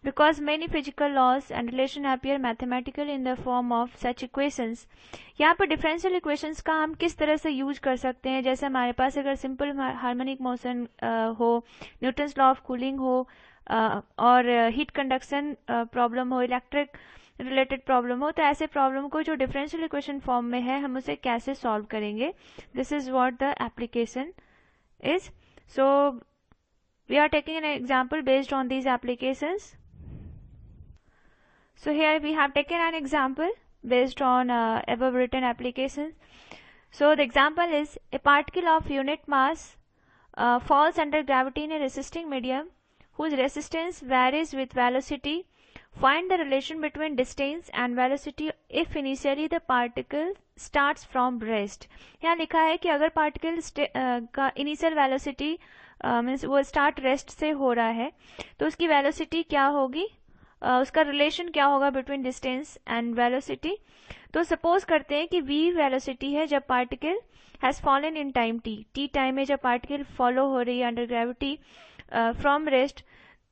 because many physical laws and relation appear mathematical in the form of such equations. यहाँ पर differential equations का हम किस तरह से यूज कर सकते हैं, जैसे हमारे पास अगर सिंपल हार्मोनिक मोशन हो, न्यूटन्स लॉ ऑफ कूलिंग हो, और हीट कंडक्शन प्रॉब्लम हो, इलेक्ट्रिक रिलेटेड प्रॉब्लम हो, तो ऐसे प्रॉब्लम को जो डिफरेंशियल इक्वेशन फॉर्म में है हम उसे कैसे सॉल्व करेंगे. This is what the application is. So we are taking an example based on these applications. So here we have taken an example based on above written applications. So the example is a particle of unit mass falls under gravity in a resisting medium whose resistance varies with velocity. Find the relation between distance and velocity if initially the particle starts from rest. यहाँ लिखा है कि अगर particle का initial velocity means वो start rest से हो रहा है तो उसकी वेलोसिटी क्या होगी, उसका रिलेशन क्या होगा बिटवीन डिस्टेंस एंड वेलोसिटी. तो सपोज करते हैं कि v वेलोसिटी है जब particle has fallen in time t. t time में जब पार्टिकल फॉलो हो रही है अंडर ग्रेविटी फ्रॉम रेस्ट,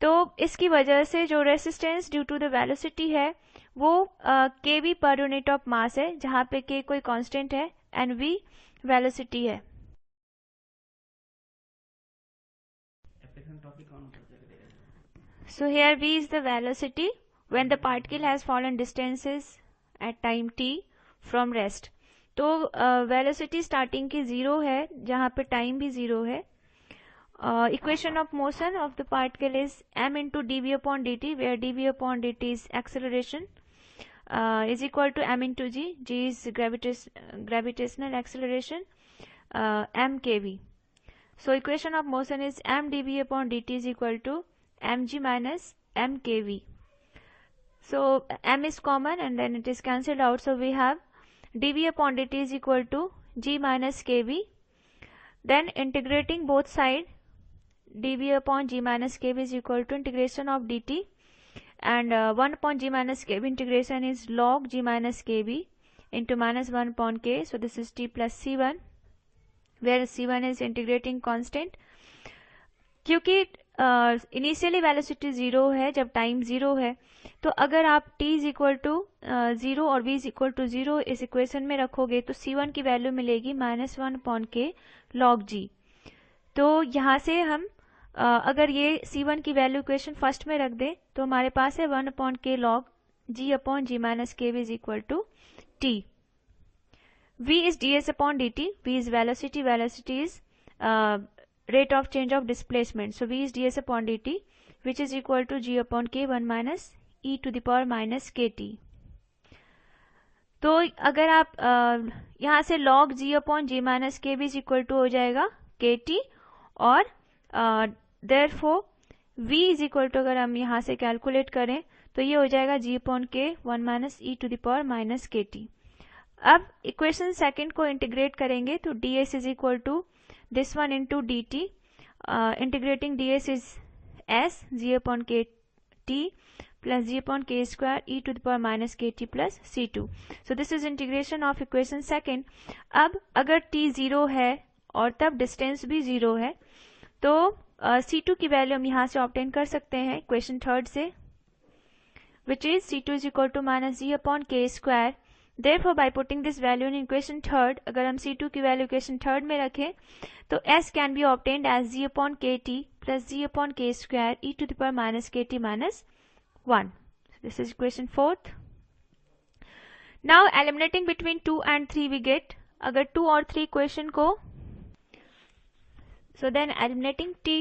तो इसकी वजह से जो resistance due to the velocity है वो kv per unit of mass है, जहाँ पे k कोई कांस्टेंट है एंड v वेलोसिटी है. So here v is the velocity when the particle has fallen distances at time t from rest. तो velocity starting की 0 है, जहाँ पे time भी 0 है. Equation of motion of the particle is m into dv upon dt, where dv upon dt is acceleration, is equal to m into g. G is gravitational acceleration, m kv. So equation of motion is m dv upon dt is equal to mg minus m kv. So m is common and then it is cancelled out. So we have dv upon dt is equal to g minus kv. Then integrating both sides, dv upon g minus kv is equal to integration of dt, and 1 upon g minus kv integration is log g minus kv into minus 1 upon k. So this is t plus c1, where c1 is integrating constant. क्योंकि initially velocity 0 है जब time 0 है, तो अगर आप t is equal to 0 और v is equal to 0 इस equation में रखोगे तो c1 की वैल्यू मिलेगी minus 1 upon k log g. तो यहाँ से हम अगर ये c1 की वैल्यू इक्वेशन फर्स्ट में रख दें तो हमारे पास है 1 upon k log g upon g minus k is equal to t. v is ds upon dt. v is velocity, velocity is rate of change of displacement. So v is ds upon dt, which is equal to g upon k 1 minus e to the power minus kt. तो अगर आप यहाँ से log g upon g minus k भी is equal to हो जाएगा kt, और therefore v is equal to अगर हम यहाँ से कैलकुलेट करें तो ये हो जाएगा g upon k 1 minus e to the power minus kt. अब इक्वेशन सेकंड को इंटीग्रेट करेंगे तो ds is equal to this one into dt. Integrating ds is s g upon k t plus g upon k square e to the power minus kt plus c2. So this is integration of equation second. अब अगर t 0 है और तब distance भी 0 है तो c2 की value हम यहाँ से ऑब्टेन कर सकते हैं इक्वेशन थर्ड से, which is c2 is equal to minus g upon k square. Therefore by putting this value in equation third, अगर हम c2 की वैल्यू इक्वेशन थर्ड में रखें तो s can be obtained as g upon kt plus g upon k square e to the power minus kt minus 1. So this is equation fourth. Now eliminating between 2 and 3 we get, अगर 2 और 3 equation को, so then eliminating t